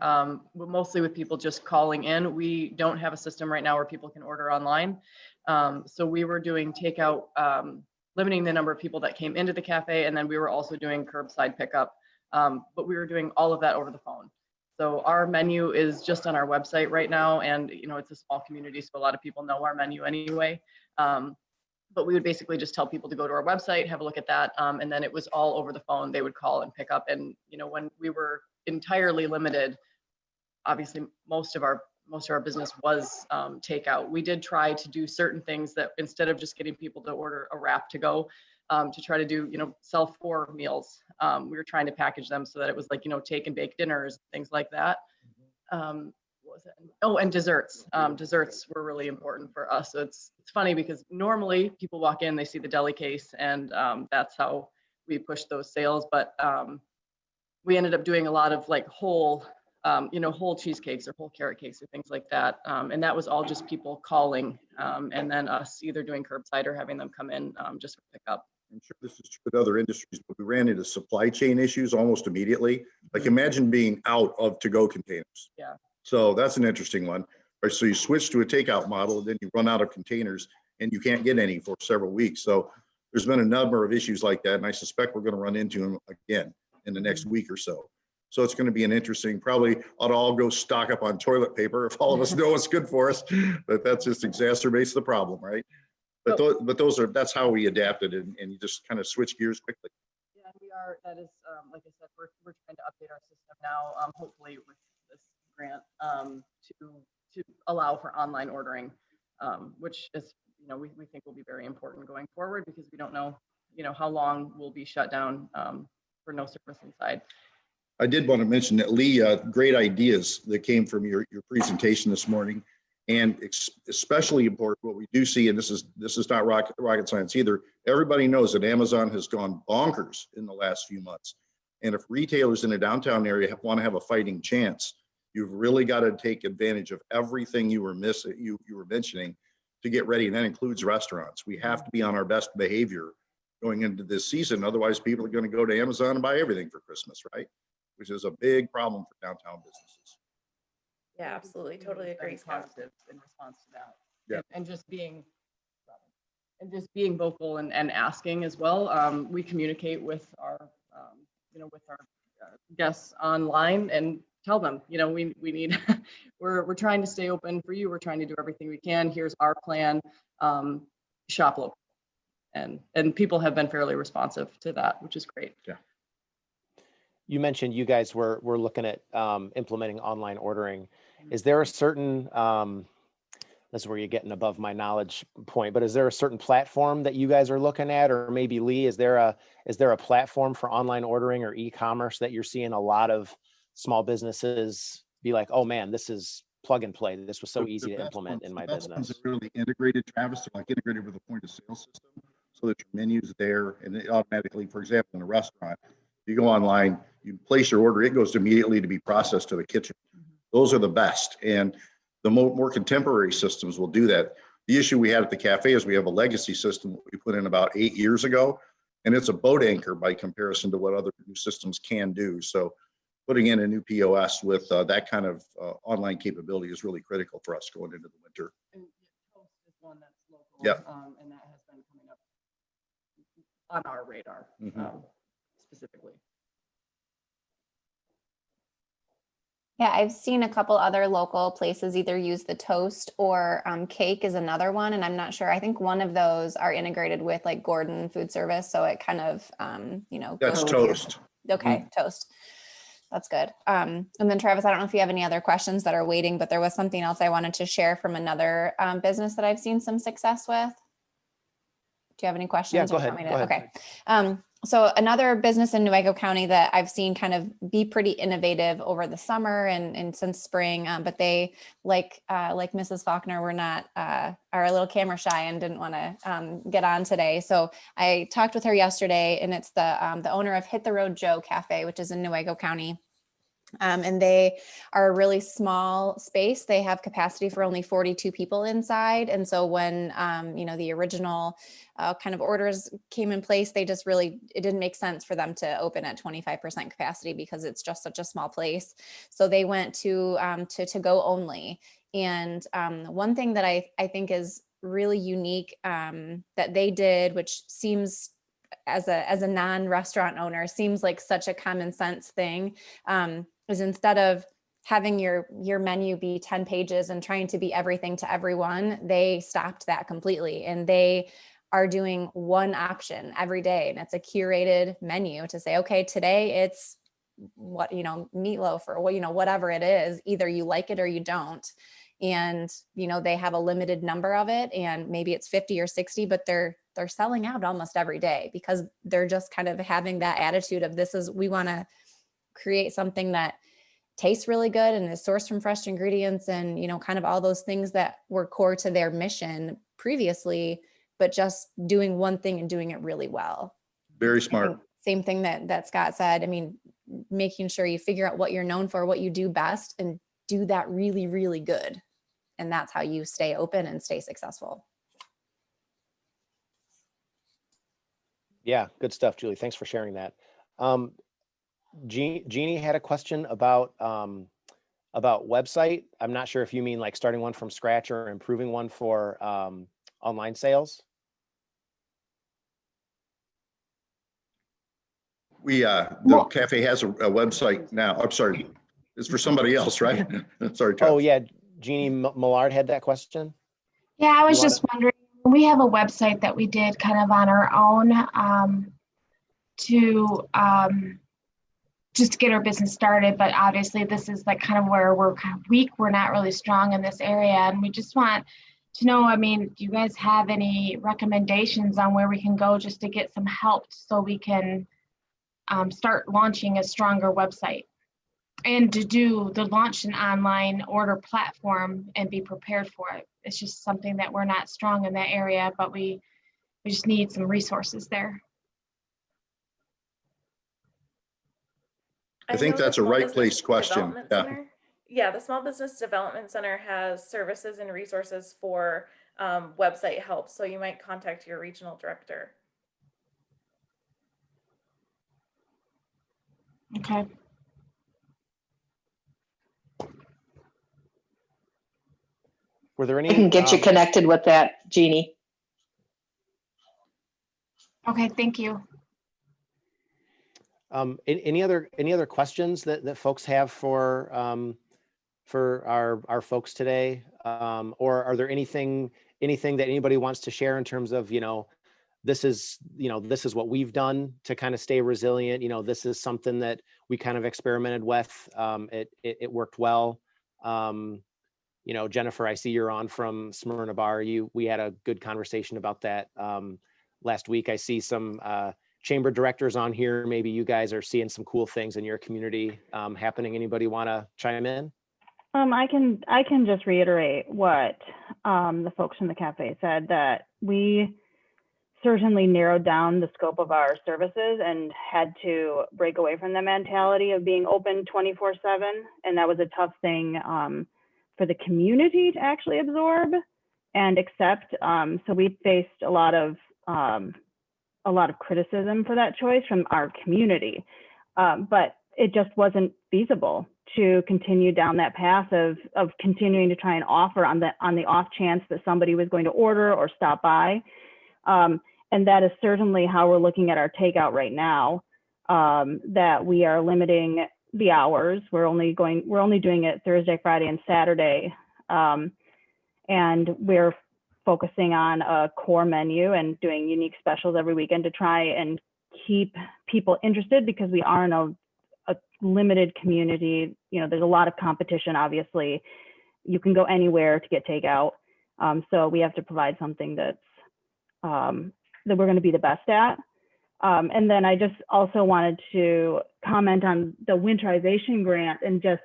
mostly with people just calling in. We don't have a system right now where people can order online. So we were doing takeout, limiting the number of people that came into the cafe, and then we were also doing curbside pickup. But we were doing all of that over the phone. So our menu is just on our website right now, and it's a small community, so a lot of people know our menu anyway. But we would basically just tell people to go to our website, have a look at that, and then it was all over the phone. They would call and pick up. And when we were entirely limited, obviously most of our business was takeout. We did try to do certain things that instead of just getting people to order a wrap to go, to try to do, sell 4 meals. We were trying to package them so that it was like, take and bake dinners, things like that. What was it? Oh, and desserts. Desserts were really important for us. So it's funny because normally people walk in, they see the deli case, and that's how we push those sales. But we ended up doing a lot of like whole whole cheesecakes or whole carrot cakes or things like that. And that was all just people calling, and then us either doing curbside or having them come in just for pickup. I'm sure this is true with other industries, but we ran into supply chain issues almost immediately. Like imagine being out of to-go containers. Yeah. So that's an interesting one. Right, so you switch to a takeout model, and then you run out of containers and you can't get any for several weeks. So there's been a number of issues like that. And I suspect we're going to run into them again in the next week or so. So it's going to be an interesting, probably ought to all go stock up on toilet paper if all of us know what's good for us, but that just exacerbates the problem, right? But that's how we adapted, and you just kind of switch gears quickly. Yeah, we are, that is, like I said, we're trying to update our system now, hopefully with this grant, to allow for online ordering, which is, we think will be very important going forward, because we don't know, how long we'll be shut down for no service inside. I did want to mention that, Leigh, great ideas that came from your presentation this morning. And especially important, what we do see, and this is not rocket science either, everybody knows that Amazon has gone bonkers in the last few months. And if retailers in a downtown area want to have a fighting chance, you've really got to take advantage of everything you were mentioning to get ready. And that includes restaurants. We have to be on our best behavior going into this season. Otherwise, people are going to go to Amazon and buy everything for Christmas, right? Which is a big problem for downtown businesses. Yeah, absolutely. Totally agree, Scott. Positive in response to that. Yeah. And just being vocal and asking as well. We communicate with our, guests online and tell them, we need, we're trying to stay open for you. We're trying to do everything we can. Here's our plan. Shop local. And people have been fairly responsive to that, which is great. Yeah. You mentioned you guys were looking at implementing online ordering. Is there a certain, this is where you're getting above my knowledge point, but is there a certain platform that you guys are looking at? Or maybe Leigh, is there a platform for online ordering or e-commerce that you're seeing a lot of small businesses be like, oh man, this is plug and play. This was so easy to implement in my business. It's really integrated, Travis, they're like integrated with a point of sale system so that your menu's there and it automatically, for example, in a restaurant, you go online, you place your order, it goes immediately to be processed to the kitchen. Those are the best. And the more contemporary systems will do that. The issue we had at the cafe is we have a legacy system we put in about 8 years ago, and it's a boat anchor by comparison to what other new systems can do. So putting in a new POS with that kind of online capability is really critical for us going into the winter. And Toast is one that's local. Yep. And that has been coming up on our radar specifically. Yeah, I've seen a couple other local places either use the Toast or Cake is another one. And I'm not sure. I think one of those are integrated with like Gordon Food Service. So it kind of, That's Toast. Okay, Toast. That's good. And then Travis, I don't know if you have any other questions that are waiting, but there was something else I wanted to share from another business that I've seen some success with. Do you have any questions? Yeah, go ahead. Okay. So another business in Newaygo County that I've seen kind of be pretty innovative over the summer and since spring, but they like Mrs. Faulkner are a little camera shy and didn't want to get on today. So I talked with her yesterday, and it's the owner of Hit the Road Joe Cafe, which is in Newaygo County. And they are a really small space. They have capacity for only 42 people inside. And so when, the original kind of orders came in place, it didn't make sense for them to open at 25% capacity because it's just such a small place. So they went to go only. And one thing that I think is really unique that they did, which seems as a non-restaurant owner, seems like such a common sense thing, is instead of having your menu be 10 pages and trying to be everything to everyone, they stopped that completely. And they are doing one option every day. And it's a curated menu to say, okay, today it's meatloaf or whatever it is, either you like it or you don't. And, they have a limited number of it, and maybe it's 50 or 60, but they're selling out almost every day because they're just kind of having that attitude of we want to create something that tastes really good and is sourced from fresh ingredients and, kind of all those things that were core to their mission previously, but just doing one thing and doing it really well. Very smart. Same thing that Scott said. I mean, making sure you figure out what you're known for, what you do best, and do that really, really good. And that's how you stay open and stay successful. Yeah, good stuff, Julie. Thanks for sharing that. Jeannie had a question about website. I'm not sure if you mean like starting one from scratch or improving one for online sales. The cafe has a website now. I'm sorry, it's for somebody else, right? Sorry, Chuck. Oh yeah, Jeannie Millard had that question. Yeah, I was just wondering, we have a website that we did kind of on our own to just to get our business started, but obviously this is like kind of where we're kind of weak. We're not really strong in this area, and we just want to know, I mean, do you guys have any recommendations on where we can go just to get some help so we can start launching a stronger website and to do the launch an online order platform and be prepared for it? It's just something that we're not strong in that area, but we just need some resources there. I think that's a right place question. Yeah, the Small Business Development Center has services and resources for website help. So you might contact your regional director. Okay. Were there any? I can get you connected with that, Jeannie. Okay, thank you. Any other questions that folks have for our folks today, or are there anything that anybody wants to share in terms of, this is what we've done to kind of stay resilient. This is something that we kind of experimented with. It worked well. Jennifer, I see you're on from Smyrna Bar. We had a good conversation about that last week. I see some chamber directors on here. Maybe you guys are seeing some cool things in your community happening. Anybody want to chime in? I can just reiterate what the folks from the cafe said, that we certainly narrowed down the scope of our services and had to break away from the mentality of being open 24/7. And that was a tough thing for the community to actually absorb and accept. So we faced a lot of criticism for that choice from our community, but it just wasn't feasible to continue down that path of continuing to try and offer on the off chance that somebody was going to order or stop by. And that is certainly how we're looking at our takeout right now, that we are limiting the hours. We're only doing it Thursday, Friday, and Saturday. And we're focusing on a core menu and doing unique specials every weekend to try and keep people interested, because we are in a limited community. There's a lot of competition, obviously. You can go anywhere to get takeout. So we have to provide something that we're going to be the best at. And then I just also wanted to comment on the Winterization Grant and just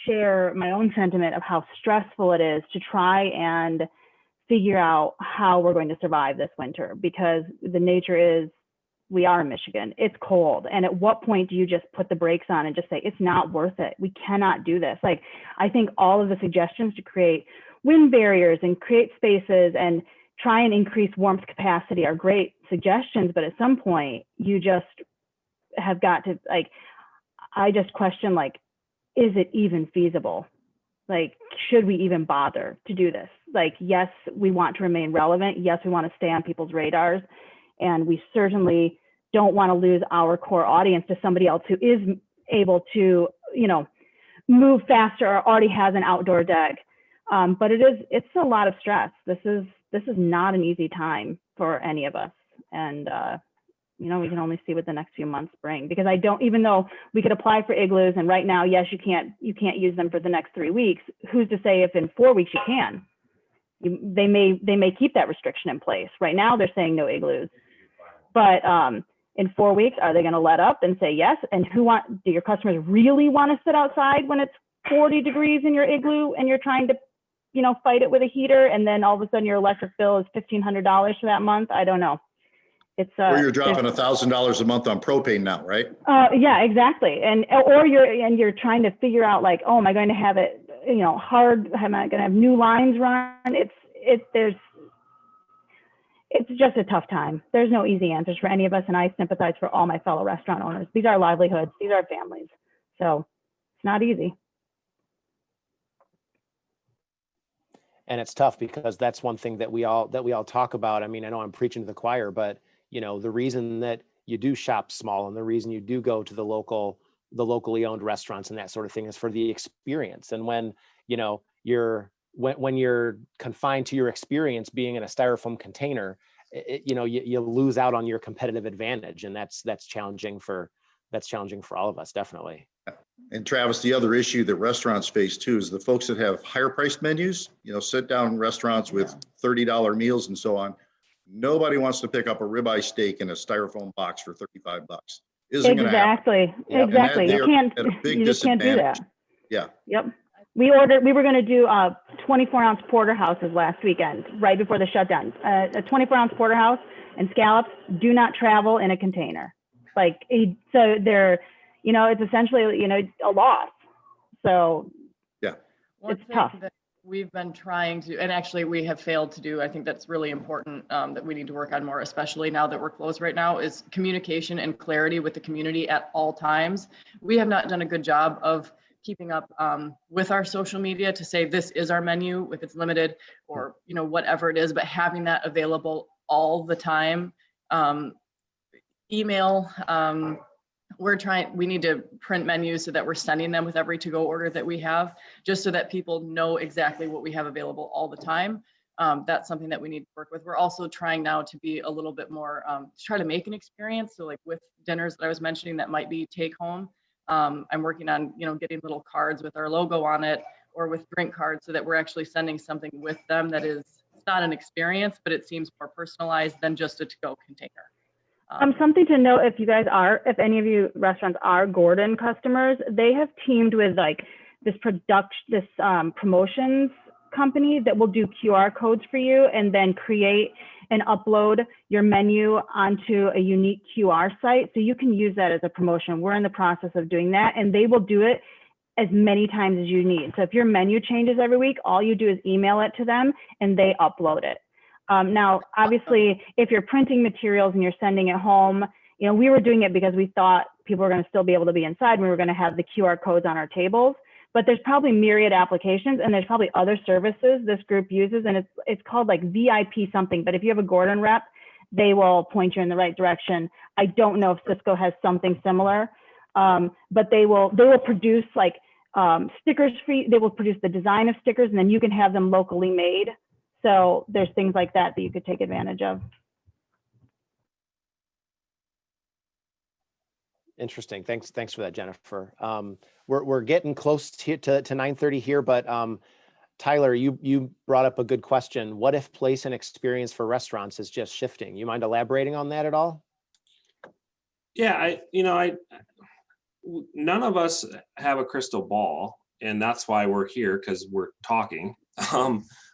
share my own sentiment of how stressful it is to try and figure out how we're going to survive this winter, because the nature is we are in Michigan, it's cold. And at what point do you just put the brakes on and just say, it's not worth it? We cannot do this. Like, I think all of the suggestions to create wind barriers and create spaces and try and increase warmth capacity are great suggestions, but at some point you just have got to, I just question, is it even feasible? Should we even bother to do this? Yes, we want to remain relevant. Yes, we want to stay on people's radars. And we certainly don't want to lose our core audience to somebody else who is able to, move faster or already has an outdoor deck. But it's a lot of stress. This is not an easy time for any of us. And, we can only see what the next few months bring, because even though we could apply for igloos and right now, yes, you can't use them for the next 3 weeks. Who's to say if in 4 weeks you can? They may keep that restriction in place. Right now they're saying no igloos, but in 4 weeks, are they going to let up and say yes? And do your customers really want to sit outside when it's 40 degrees in your igloo and you're trying to, fight it with a heater, and then all of a sudden your electric bill is $1,500 for that month? I don't know. It's Or you're dropping $1,000 a month on propane now, right? yeah, exactly. And or you're trying to figure out like, oh, am I going to have it, you know, hard? Am I going to have new lines run? It's just a tough time. There's no easy answers for any of us, and I sympathize for all my fellow restaurant owners. These are livelihoods. These are families. So it's not easy. And it's tough because that's one thing that we all talk about. I mean, I know I'm preaching to the choir, but you know, the reason that you do shop small and the reason you do go to the locally owned restaurants and that sort of thing is for the experience. And when, you know, when you're confined to your experience being in a styrofoam container, you know, you lose out on your competitive advantage, and that's challenging for all of us, definitely. And Travis, the other issue that restaurants face too is the folks that have higher priced menus, you know, sit down restaurants with $30 meals and so on. Nobody wants to pick up a ribeye steak in a styrofoam box for $35. Isn't going to happen. Exactly. You can't do that. Yeah. Yep. We were going to do 24-ounce porterhouses last weekend, right before the shutdown. A 24-ounce porterhouse and scallops do not travel in a container. Like, so they're, you know, it's essentially, you know, a loss. So yeah, it's tough. That we've been trying to, and actually we have failed to do, I think that's really important, that we need to work on more, especially now that we're closed right now, is communication and clarity with the community at all times. We have not done a good job of keeping up with our social media to say this is our menu if it's limited, or, you know, whatever it is, but having that available all the time. Email, we need to print menus so that we're sending them with every to-go order that we have, just so that people know exactly what we have available all the time. That's something that we need to work with. We're also trying now to be a little bit more, to try to make an experience. So like with dinners that I was mentioning that might be take home, I'm working on, you know, getting little cards with our logo on it, or with drink cards, so that we're actually sending something with them that is, it's not an experience, but it seems more personalized than just a to-go container. Something to note, if any of you restaurants are Gordon customers, they have teamed with like this promotions company that will do QR codes for you and then create and upload your menu onto a unique QR site. So you can use that as a promotion. We're in the process of doing that, and they will do it as many times as you need. So if your menu changes every week, all you do is email it to them and they upload it. Now, obviously, if you're printing materials and you're sending it home, you know, we were doing it because we thought people were going to still be able to be inside. And we were going to have the QR codes on our tables, but there's probably myriad applications, and there's probably other services this group uses, and it's called like VIP something. But if you have a Gordon rep, they will point you in the right direction. I don't know if Cisco has something similar, but they will produce like stickers for you. They will produce the design of stickers, and then you can have them locally made. So there's things like that you could take advantage of. Interesting. Thanks for that, Jennifer. We're getting close to 9:30 here, but Tyler, you brought up a good question. What if place and experience for restaurants is just shifting? You mind elaborating on that at all? Yeah, none of us have a crystal ball, and that's why we're here, because we're talking.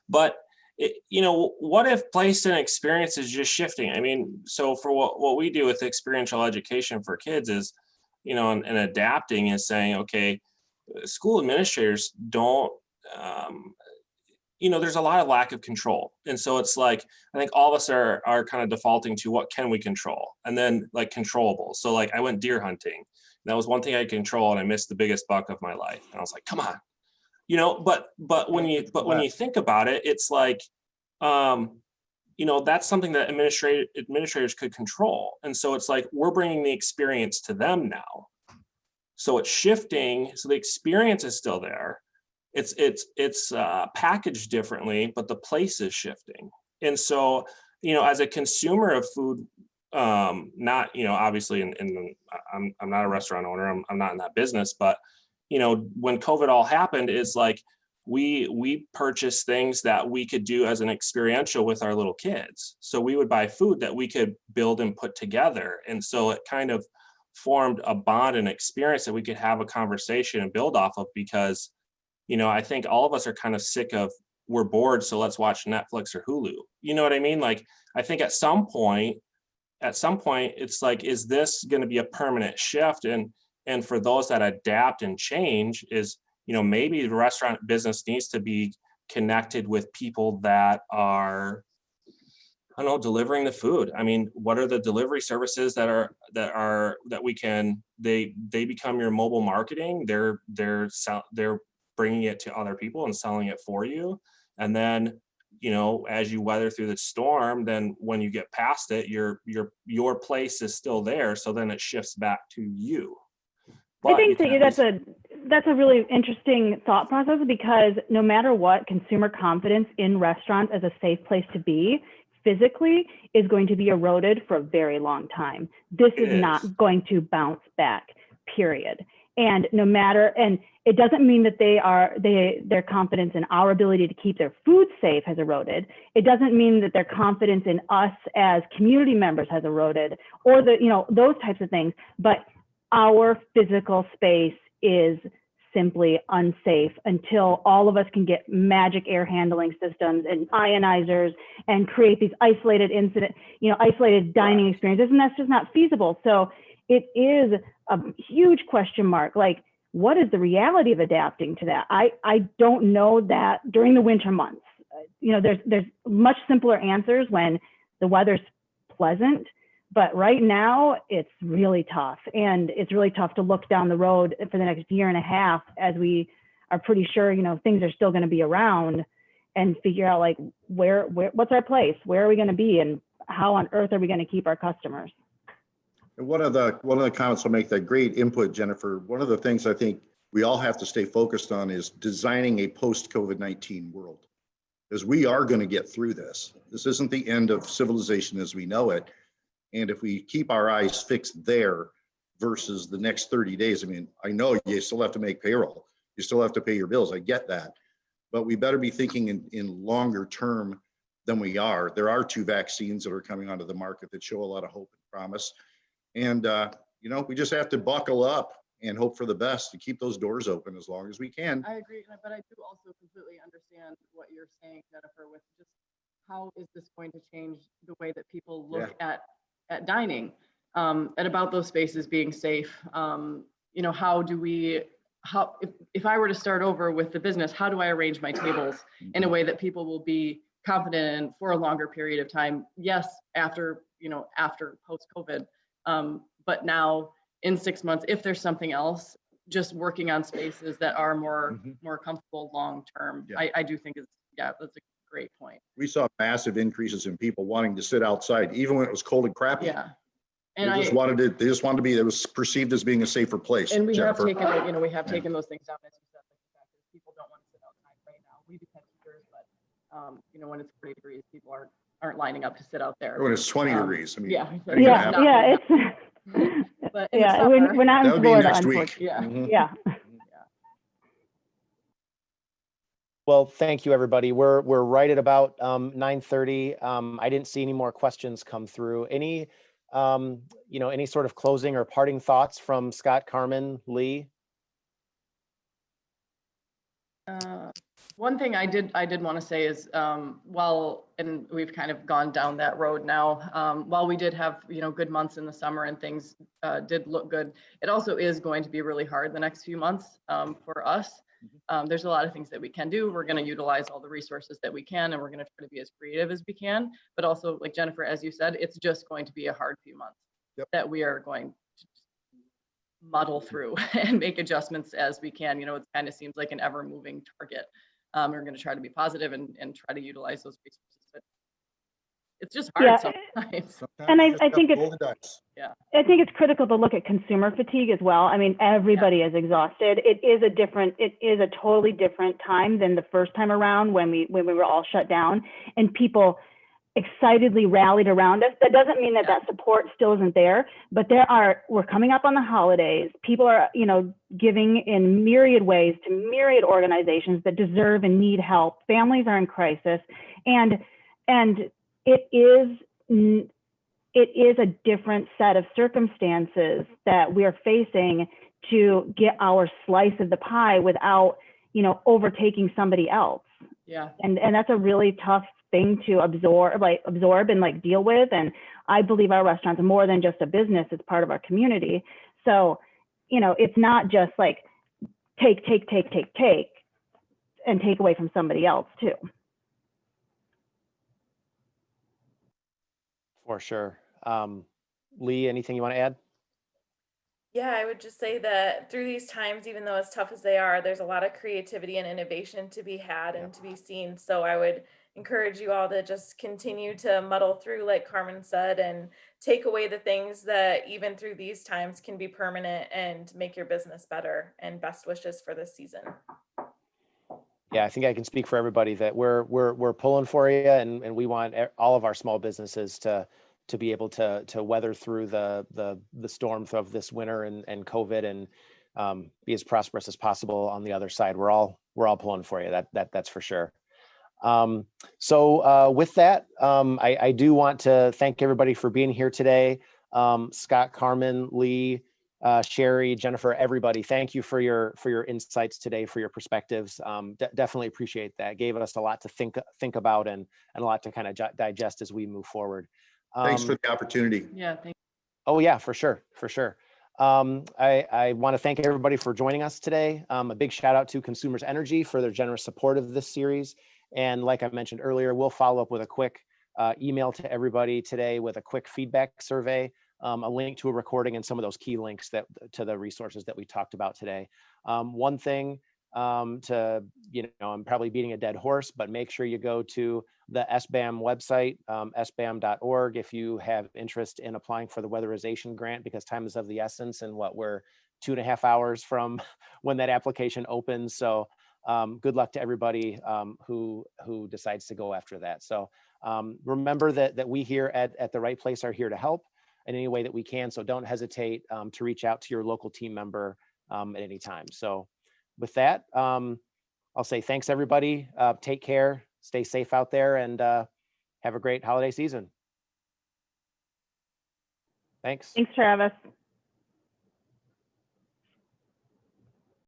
But what if place and experience is just shifting? I mean, so for what we do with experiential education for kids is, and adapting is saying, okay, school administrators don't, there's a lot of lack of control. And so it's like, I think all of us are kind of defaulting to what can we control? And then like controllable. So like I went deer hunting. And that was one thing I could control, and I missed the biggest buck of my life. And I was like, come on. But when you think about it, it's like, that's something that administrators could control. And so it's like, we're bringing the experience to them now. So it's shifting. So the experience is still there. It's packaged differently, but the place is shifting. And so, as a consumer of food, not, obviously, I'm not a restaurant owner. I'm not in that business, but when COVID all happened, it's like we purchased things that we could do as an experiential with our little kids. So we would buy food that we could build and put together. And so it kind of formed a bond and experience that we could have a conversation and build off of, because, I think all of us are kind of sick of, we're bored, so let's watch Netflix or Hulu. You know what I mean? Like, I think at some point, at some point, it's like, is this going to be a permanent shift? And for those that adapt and change, is, maybe the restaurant business needs to be connected with people that are, I don't know, delivering the food. I mean, what are the delivery services that we can, they become your mobile marketing. They're bringing it to other people and selling it for you. And then, as you weather through the storm, then when you get past it, your place is still there. So then it shifts back to you. But I think that's a really interesting thought process, because no matter what, consumer confidence in restaurants as a safe place to be physically is going to be eroded for a very long time. This is not going to bounce back, period. And no matter, and it doesn't mean that their confidence in our ability to keep their food safe has eroded. It doesn't mean that their confidence in us as community members has eroded, or those types of things. But our physical space is simply unsafe until all of us can get magic air handling systems and ionizers and create these isolated dining experiences, and that's just not feasible. So it is a huge question mark. Like, what is the reality of adapting to that? I don't know that during the winter months. There's much simpler answers when the weather's pleasant. But right now, it's really tough. And it's really tough to look down the road for the next year and a half, as we are pretty sure, things are still going to be around, and figure out like where what's our place? Where are we going to be? And how on earth are we going to keep our customers? And one of the comments will make that great input, Jennifer. One of the things I think we all have to stay focused on is designing a post-COVID-19 world, because we are going to get through this. This isn't the end of civilization as we know it. And if we keep our eyes fixed there versus the next 30 days, I mean, I know you still have to make payroll. You still have to pay your bills. I get that. But we better be thinking in longer term than we are. There are 2 vaccines that are coming onto the market that show a lot of hope and promise. And, we just have to buckle up and hope for the best to keep those doors open as long as we can. I agree, but I do also completely understand what you're saying, Jennifer, with just how is this going to change the way that people look at dining, and about those spaces being safe. How do we, if I were to start over with the business, how do I arrange my tables in a way that people will be confident in for a longer period of time? Yes, after post-COVID, but now in 6 months, if there's something else, just working on spaces that are more comfortable long-term. Yeah. I do think that's a great point. We saw massive increases in people wanting to sit outside, even when it was cold and crappy. Yeah. And they just wanted to be, it was perceived as being a safer place. And we Jennifer. have taken, taken those things down, as you said, like the fact that people don't want to sit outside right now. We do have heaters, but when it's 40 degrees, people aren't lining up to sit out there. When it's 20 degrees, I mean. But we're not in Florida, next week. Yeah. Well, thank you, everybody. We're right at about 9:30. I didn't see any more questions come through. Any sort of closing or parting thoughts from Scott, Carmen, Leigh? One thing I did want to say is, and we've kind of gone down that road now, while we did have, good months in the summer and things did look good, it also is going to be really hard the next few months for us. There's a lot of things that we can do. We're going to utilize all the resources that we can, and we're going to try to be as creative as we can. But also, like Jennifer, as you said, it's just going to be a hard few months that we are going to muddle through and make adjustments as we can. It kind of seems like an ever moving target. We're going to try to be positive and try to utilize those resources. But it's just hard sometimes. And I think it's critical to look at consumer fatigue as well. I mean, everybody is exhausted. It is a totally different time than the first time around when we were all shut down and people excitedly rallied around us. That doesn't mean that support still isn't there, but we're coming up on the holidays. People are, giving in myriad ways to myriad organizations that deserve and need help. Families are in crisis, and it is a different set of circumstances that we are facing to get our slice of the pie without, overtaking somebody else. Yeah. And that's a really tough thing to absorb and like deal with. And I believe our restaurants are more than just a business, it's part of our community. So, you know, it's not just like take and take away from somebody else too. For sure. Leigh, anything you want to add? Yeah, I would just say that through these times, even though as tough as they are, there's a lot of creativity and innovation to be had and to be seen. So I would encourage you all to just continue to muddle through, like Carmen said, and take away the things that even through these times can be permanent and make your business better. And best wishes for this season. Yeah, I think I can speak for everybody that we're pulling for you, and we want all of our small businesses to be able to weather through the storm of this winter and COVID, and be as prosperous as possible on the other side. We're all pulling for you. That's for sure. So with that, I do want to thank everybody for being here today. Scott, Carmen, Leigh, Sherry, Jennifer, everybody, thank you for your insights today, for your perspectives. Definitely appreciate that. Gave us a lot to think about and a lot to kind of digest as we move forward. Thanks for the opportunity. Yeah, thank Oh yeah, for sure. I want to thank everybody for joining us today. A big shout out to Consumers Energy for their generous support of this series. And like I mentioned earlier, we'll follow up with a quick email to everybody today with a quick feedback survey, a link to a recording, and some of those key links to the resources that we talked about today. One thing I'm probably beating a dead horse, but make sure you go to the SBAM website, sbam.org, if you have interest in applying for the Winterization Grant, because time is of the essence, and we're 2.5 hours from when that application opens. So good luck to everybody who decides to go after that. So remember that we here at The Right Place are here to help in any way that we can. So don't hesitate to reach out to your local team member at any time. So with that, I'll say thanks, everybody. Take care, stay safe out there, and have a great holiday season. Thanks. Thanks, Travis.